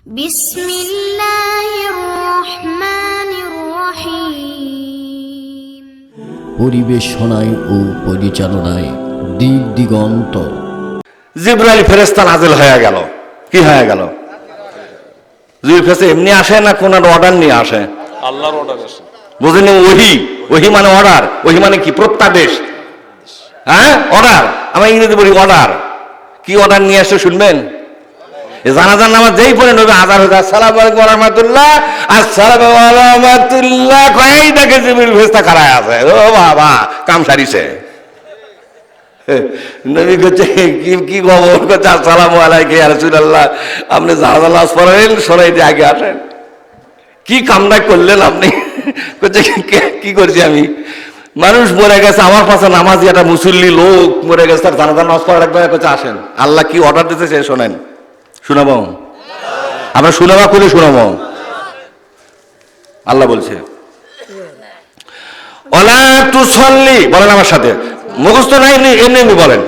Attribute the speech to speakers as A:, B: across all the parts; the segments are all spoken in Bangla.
A: বিসমিল্লাহির রহমানির রহিম।
B: পরিবেশনায় ও পরিচালনায় দিক দিগন্ত।
C: জিবরাইল ফেরেশতা নাযিল হয়ে গেল। কি হয়ে গেল? জিবরাইল ফেরেশতা এমনি আসে না কোন অর্ডার নিয়ে আসে?
D: আল্লাহর অর্ডার আসে।
C: বুঝলেন? ওহি মানে অর্ডার। ওহি মানে কি? প্রত্যাদেশ। হ্যাঁ, অর্ডার। আমরা ইংরেজি বলি অর্ডার। কি অর্ডার নিয়ে আসছে শুনবেন? জানাজার নামাজ যেই পড়ে নবী আযান হয়ে যায়, আসসালামু আলাইকুম ওয়া রাহমাতুল্লাহ, আসসালামু আলাইকুম ওয়া রাহমাতুল্লাহ, কই দেখে জিবরাইল ফেরেশতা খাড়ায় আছে। ও বাবা, কাম সারিছে। নবী কইছে কি খবর? কইছে আসসালামু আলাইকুম ইয়া রাসূলুল্লাহ, আপনি জানাজার নামাজ পড়েন, শোনাইতে আগে আসেন। কি কামটা করলেন আপনি? কইছে কি করছি আমি? মানুষ মরে গেছে, আমার পাশে নামাজি একটা মুসল্লি লোক মরে গেছে, তার জানাজার নামাজ পড়া লাগবে। কইছে আসেন, আল্লাহ কি অর্ডার দিতে সে শোনেন। শুনাবো? আমরা শুনাবা করে শুনাবো। আল্লাহ বলছে ওয়ালা তুসাল্লি, বলেন আমার সাথে, মুখস্থ নাই এমনি বলেন,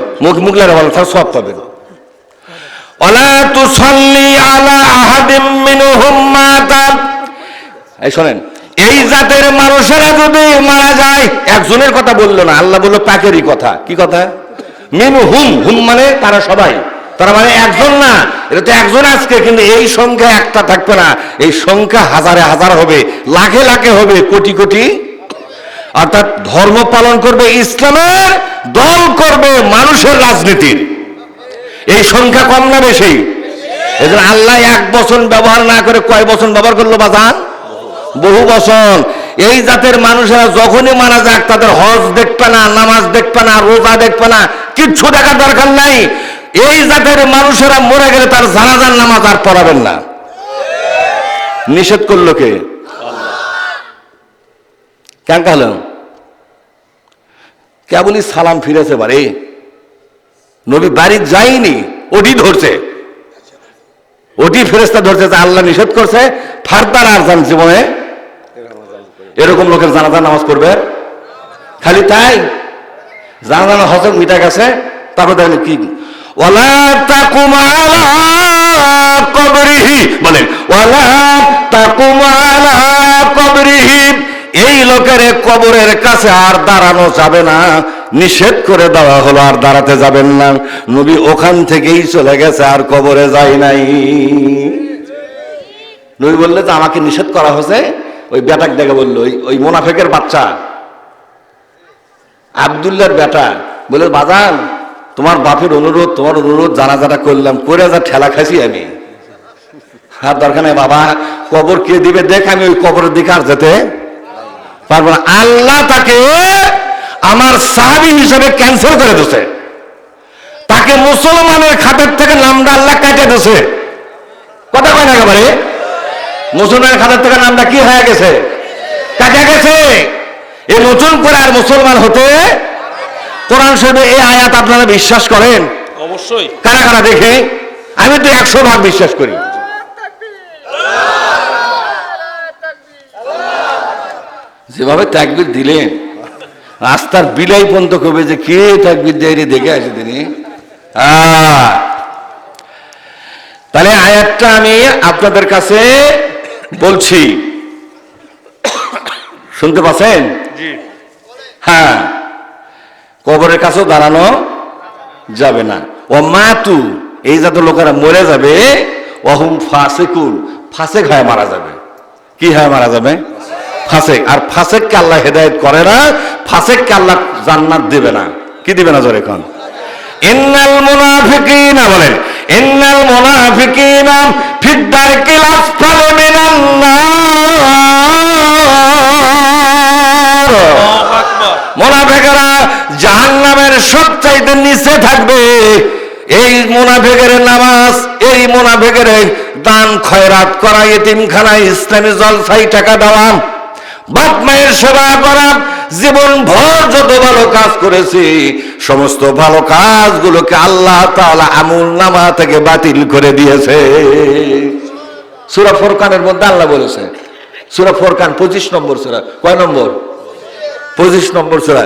C: মুখলারে বলেন, তার সওয়াব পাবেন। ওয়ালা তুসাল্লি আলা আহাদিম মিনহুম মাতা, এই শোনেন, এই জাতের মানুষেরা যদি মারা যায়, একজনের কথা বললো না, আল্লাহ বললো পাকেরই কথা। কি কথা? মিনহুম, হুম মানে তারা সবাই, তারা মানে একজন না, এটা তো একজন আজকে, কিন্তু এই সংখ্যা একটা থাকবে না, এই সংখ্যা হাজারে হাজার হবে, লাখে লাখে হবে, কোটি কোটি। অর্থাৎ ধর্ম পালন করবে ইসলামের, দল করবে মানুষের রাজনীতির। এই সংখ্যা কম না বেশি? এজন্য আল্লাহ এক বচন ব্যবহার না করে কয় বচন ব্যবহার করলো বাজান? বহু বচন। এই জাতের মানুষেরা যখনই মারা যাক, তাদের হজ দেখবে না, নামাজ দেখবে না, রোজা দেখবে না, কিচ্ছু দেখার দরকার নাই। এই জাতের মানুষেরা মরে গেলে তার জানাজার নামাজ আর পড়াবেন না। নিষেধ করলো কে? কেন কাল কেবলই সালাম ফিরেছে বারে, নবী বাড়ি যায়নি, ওটি ধরছে, ওটি ফেরেশতা ধরছে, আল্লাহ নিষেধ করছে। ফারদার আর জান জীবনে এরকম লোকের জানাজার নামাজ পড়বে? খালি তাই জানাজার হজম মিটা গেছে, তারপর দেখেন কি ওয়ালা তাকুম আলা কবরিহি, বলেন ওয়ালা তাকুম আলা কবরিহি, এই লোকের কবরের কাছে আর দাঁড়ানো যাবে না, নিষেধ করে দেওয়া হলো, আর দাঁড়াতে যাবেন না। নবী ওখান থেকেই চলে গেছে, আর কবরে যায় নাই। নবী বললে যে আমাকে নিষেধ করা হয়েছে, ওই বেটাক দেখে বললো, ওই মুনাফিকের বাচ্চা আব্দুল্লাহর বেটা বলে, বাজান তোমার বাপের অনুরোধ, তোমার অনুরোধ জানাজাটা করলাম, করে যা ঠেলা খাসি আমি, আর দরকার নেই বাবা, কবর কে দিবে দেখ, আমি ওই কবরের দিকে আর যেতে পারবো না। আল্লাহ তাকে আমার সাহাবী হিসেবে ক্যান্সেল করে দিয়েছে, তাকে মুসলমানের খাতের থেকে নামটা আল্লাহ কাটে দিয়েছে। কথা কয় না একেবারে? মুসলমানের খাতের থেকে নামটা কি হয়ে গেছে? কাটে গেছে। এই নতুন করে আর মুসলমান হতে, কোরআন শরীফে এই আয়াত আপনারা বিশ্বাস করেন?
D: অবশ্যই।
C: কারা কারা দেখে? আমি তো 100% বিশ্বাস করি। যেভাবে তাকবীর দিলেন, রাস্তার বিলাই পর্যন্ত কবে যে কে তাকবীর দেয় দেখে আসে তিনি। তাহলে আয়াতটা আমি আপনাদের কাছে বলছি, শুনতে পাচ্ছেন? হ্যাঁ, কবরের কাছেও দাঁড়ানো যাবে না। ও মাতু, এই জাতীয় লোকেরা মরে যাবে, অহুম ফাসিকুন, ফাসেক হয়ে মারা যাবে। কি হয়ে মারা যাবে? ফাসেক। আর ফাসেককে আল্লাহ হেদায়েত করে না, ফাসেককে আল্লাহ জান্নাত দিবে না। কি দিবে না জোরে এখন? ইন্নাল মুনাফিকিনা, বলেন ইন্নাল মুনাফিকিনা ফিদ দারকিল আসফালি মিনান নার, মুনাফিকরা জাহান্নামের সবচাইতে নিচে থাকবে। এই মুনাফিকের নামাজ, এই মুনাফিকের দান খয়রাত করা, এতিমখানায় ইসলামী জলসায় টাকা দেওয়া, বাপ মায়ের সেবা করা, জীবন ভর যত ভালো কাজ করেছি, সমস্ত ভালো কাজগুলোকে আল্লাহ তাআলা আমলনামা থেকে বাতিল করে দিয়েছে। সূরা ফুরকানের মধ্যে আল্লাহ বলেছে, সূরা ফুরকান 25 নম্বর সূরা। কয় নম্বর? 25 নম্বর সূরা।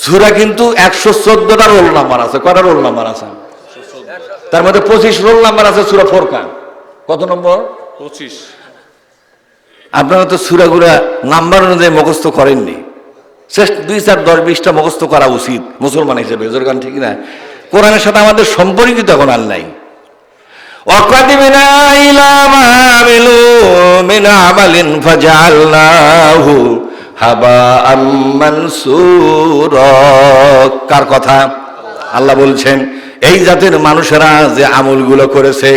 C: সূরা কিন্তু 114টা রোল নাম্বার আছে। কয়টা রোল নাম্বার আছে? তার মধ্যে 25 রোল নাম্বার আছে সূরা ফুরকান। কত নম্বর?
D: 25।
C: আপনারা তো সূরাগুলা নাম্বার অনুযায়ী মুখস্থ করেননি। শেষ 2, 4, 10, 20টা মুখস্থ করা উচিত মুসলমান হিসেবে, জোরগান ঠিক না? কোরআনের সাথে আমাদের সম্পর্কিত এখন আর নাই। وَقَدِمْنَا إِلَى مَا عَمِلُوا مِنْ عَمَلٍ فَجَعَلْنَاهُ هَبَاءً مَنْثُورًا। কার কথা? আল্লাহ বলছেন এই জাতের মানুষেরা যে আমলগুলো করেছে,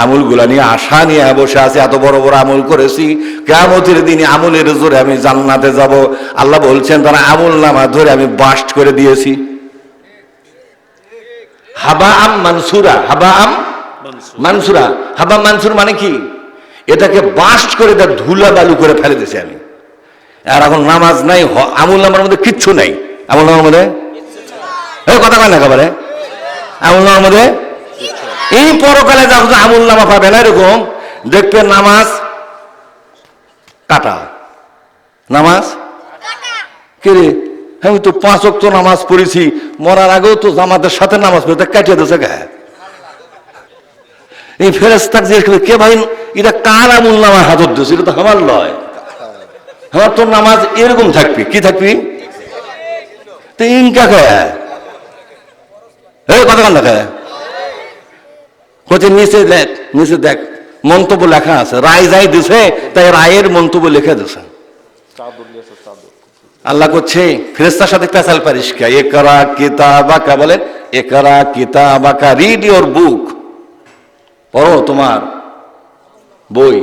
C: আমলগুলো নিয়ে আশা নিয়ে বসে আছে, এত বড় বড় আমল করেছি, কিয়ামতের দিনে আমলের জোরে আমি জান্নাতে যাব। আল্লাহ বলছেন তারা আমল নামা ধরে আমি বাস্ট করে দিয়েছি। হাবাআম মানসুরা, হাবাআম মানসুরা, হাবা মানসুর মানে কি? এটাকে বাস্ট করে দেয়, ধুলা বালু করে ফেলে দিয়েছি আমি। আর এখন নামাজ নাই, আমল নামার মধ্যে কিচ্ছু নাই। আমল নামার মধ্যে কথা কয় না একেবারে, আমল নামার মধ্যে এই পরকালে যখন আমল নামা পাবে না, এরকম দেখবে নামাজ কাটা, নামাজ কে রে, আমি তো 5 ওয়াক্ত নামাজ পড়েছি, মরার আগেও তো জামাতের সাথে নামাজ পড়ে কাটিয়ে দিয়েছে গায়ে। এই ফেরেশতা কে ভাই, এটা কার আমল নামা হাজত দিয়েছে? এটা তো আমার লয়, আমার তো নামাজ এরকম থাকবি, কি থাকবি তো ইনকা খায় কথা কান খায়। নিচে দেখ, নিচে দেখ মন্তব্য লেখা আছে, রায় যাই দিছে তাই রায়ের মন্তব্য লিখে দিছে। আল্লাহ করছে ফেরেশতার সাথে পেশাল পারিস কে? ইকরা কিতাবাকা, বলেন ইকরা কিতাবাকা, রিড ইওর বুক, পড়ো তোমার বই।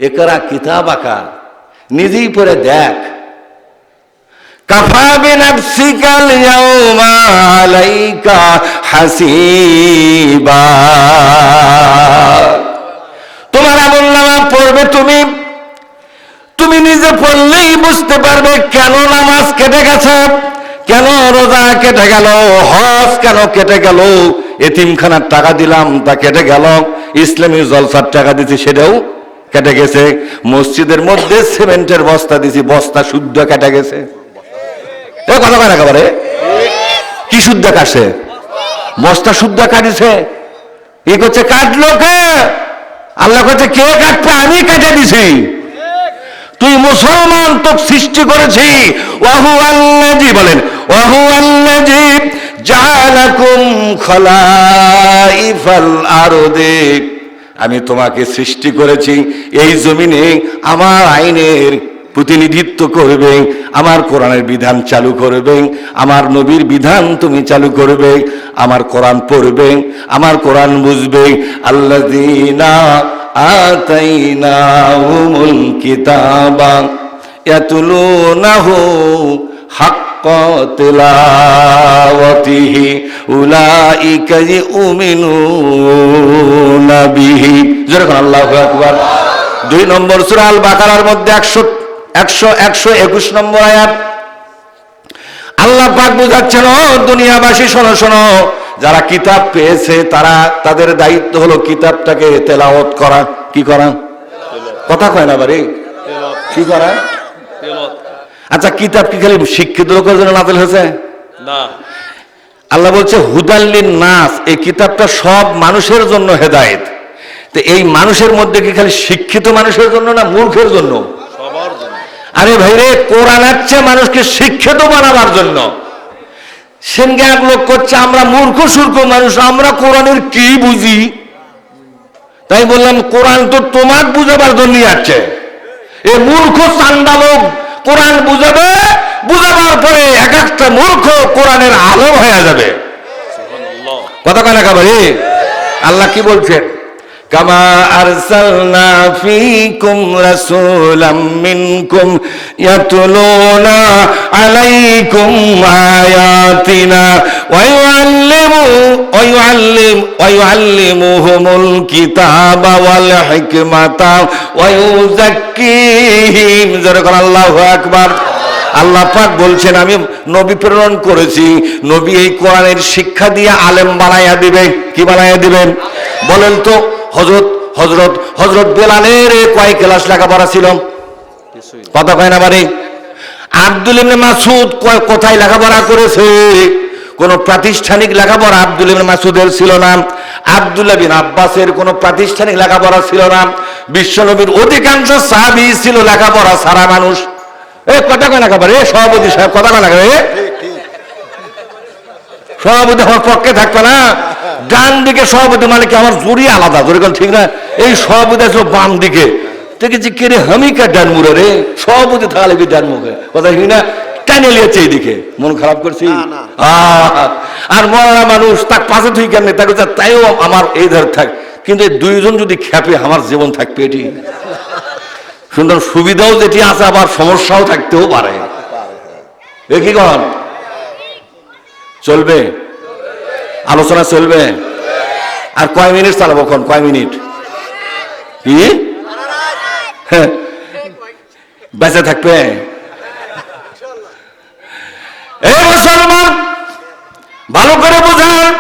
C: ইকরা কিতাবাকা, নিজেই পড়ে দেখ। কাফা বিনাফসিকাল ইয়াউমা আলাইকা হাসিবা, তোমার আমলনামা পড়বে তুমি, তুমি নিজে পড়লেই বুঝতে পারবে কেন নামাজ কেটে গেছে, কেন রোজা কেটে গেল, হজ কেন কেটে গেল, এতিমখানার টাকা দিলাম তা কেটে গেল, ইসলামী জলসার টাকা দিছি সেটাও কেটে গেছে, মসজিদের মধ্যে সিমেন্টের বস্তা দিছি, বস্তা শুদ্ধ কেটে গেছে। কথা কয় না একেবারে, কি শুদ্ধ কাটছে? বস্তা শুদ্ধ কাটিছে। এ করছে কাটলো কে? আল্লাহ করছে কে কাটবে? আমি কেটে দিছি। তুই মুসলমান, তো সৃষ্টি করেছি। ওয়াহু আল্লাযী, বলেন ওয়াহু আল্লাযী জাআলাকুম খলাইফাল আরদি, আমি তোমাকে সৃষ্টি করেছি এই জমিনে আমার আইনের প্রতিনিধিত্ব করবে, আমার কোরআনের বিধান চালু করবে, আমার নবীর বিধান তুমি চালু করবে, আমার কোরআন পড়বে, আমার কোরআন বুঝবে। আল্লাযীনা আতাইনাহুমুল কিতাবা ইয়াতলুনাহু হাক্কা তিলাওয়াতিহি উলাইকা ইউমিনুনা বিহি। যেরকম আল্লাহু আকবার। 2 নম্বর সূরা আল বাকারার মধ্যে 121 নম্বর আয়াত আল্লাহ পাক বুঝাচ্ছেন, ও দুনিয়াবাসী শোনো শোনো, যারা কিতাব পেয়েছে তারা, তাদের দায়িত্ব হলো কিতাবটাকে তেলাওয়াত করা। কি করা? কথা কয় না বাড়ি, কি করা? আচ্ছা, কিতাব কি খালি শিক্ষিত লোকের জন্য নাযিল হয়েছে?
D: না,
C: আল্লাহ বলছে হুদাল্লিন নাস, এই কিতাবটা সব মানুষের জন্য হেদায়েত। তো এই মানুষের মধ্যে কি খালি শিক্ষিত মানুষের জন্য না মূর্খের জন্য?
D: সবার জন্য।
C: আরে ভাইরে, কোরআন আছে মানুষকে শিক্ষিত বানাবার জন্য। সেনকে এক লোক করছে আমরা মূর্খ সূর্খ মানুষ, আমরা কোরআনের কি বুঝি? তাই বললাম কোরআন তো তোমার বুঝাবার জন্যই আছে। এই মূর্খ চান্দা লোক কোরআন বুঝাবে, বুঝাবার পরে এক একটা মূর্খ কোরআনের আলো হয়ে যাবে। কথা কয় না ভাই? আল্লাহ কি বলছেন? কামা আরসালনা ফীকুম রাসূলাম মিনকুম ইয়াতলুনা আলাইকুম আয়াতিনা ওয়া ইউআল্লিমুহুমুল কিতাবা ওয়াল হিকমাতা ওয়া ইউযাক্কিহিম। যেরকম আল্লাহু আকবার। আল্লাহ পাক বলছেন আমি নবী প্রেরণ করেছি, নবী এই কোরআনের শিক্ষা দিয়ে আলেম বানাইয়া দিবে। কি বানাইয়া দিবেন বলেন তো? হযরত বেলালের কয় ক্লাস লেখাপড়া ছিল? কথা কয় না বাড়ি? আব্দুল ইবনে মাসউদ কোথায় লেখাপড়া করেছে? কোন প্রাতিষ্ঠানিক লেখাপড়া আব্দুল ইবনে মাসউদের ছিল না, আব্দুল্লাহ বিন আব্বাসের কোন প্রাতিষ্ঠানিক লেখাপড়া ছিল না। বিশ্বনবীর অধিকাংশ সাহাবী ছিল লেখাপড়া সারা মানুষ। কথা কয় লেখাপড়া, সভাপতি সাহেব কথা কয় লেখাপড়া, সভাপতি আমার পক্ষে থাকবে না। ডান দিকে সভাপতি মানে কি আমার জোরই আলাদা, জোরে কোন ঠিক না। এই সভাপতি আসলো বাম দিকে, দেখেছি কে রে হামিকা ডান মুড়ে রে, সভাপতি থাকা লাগবে ডান মুখে, কথা ঠিক না। টানে লিয়েছে এইদিকে, মন খারাপ করছি। আর মরা মানুষ তার পাশে তুই কেন তাকে তাইও আমার এই ধারে থাক, কিন্তু এই দুইজন যদি খেপে আমার জীবন থাকবে এটি সুন্দর। সুবিধাও যেটি আছে আবার সমস্যাও থাকতেও পারে। এ কি কন চলবে, আলোচনা চলবে। আর কয় মিনিট চালাবো, কয় মিনিট কি বেঁচে থাকবে। এই মুসলমান ভালো করে বোঝান,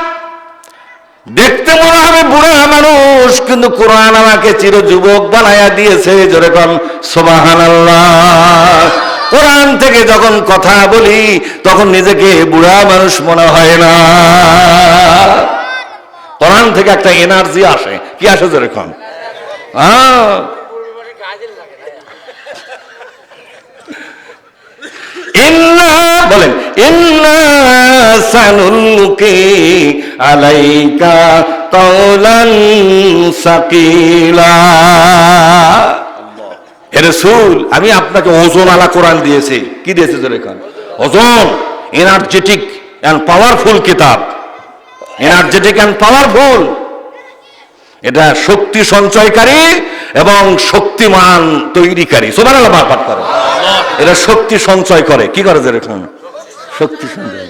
C: দেখতে মনে হবে বুড়া মানুষ, কিন্তু কোরআন আমাকে চির যুবক বানায়া দিয়েছে। যেরকম সুবহানাল্লাহ, কোরআন থেকে যখন কথা বলি তখন নিজেকে বুড়া মানুষ মনে হয় না। কোরআন থেকে একটা এনার্জি আসে, কি আসে যেরকম বলেন ইন্না সানুলকি আলাইকা কাওলান সাকিলা। হে রাসূল, আমি আপনাকে ওজন আলা কোরআন দিয়েছি। কি দিয়েছে যেরকম ওজন, এনার্জেটিক এন্ড পাওয়ারফুল কিতাব, এনার্জেটিক এন্ড পাওয়ারফুল। এটা শক্তি সঞ্চয়কারী এবং শক্তিমান তৈরিকারী। সুবহানাল্লাহ পাঠ করো। এটা শক্তি সঞ্চয় করে, কি করে যেরকম শক্তি সঞ্চয়।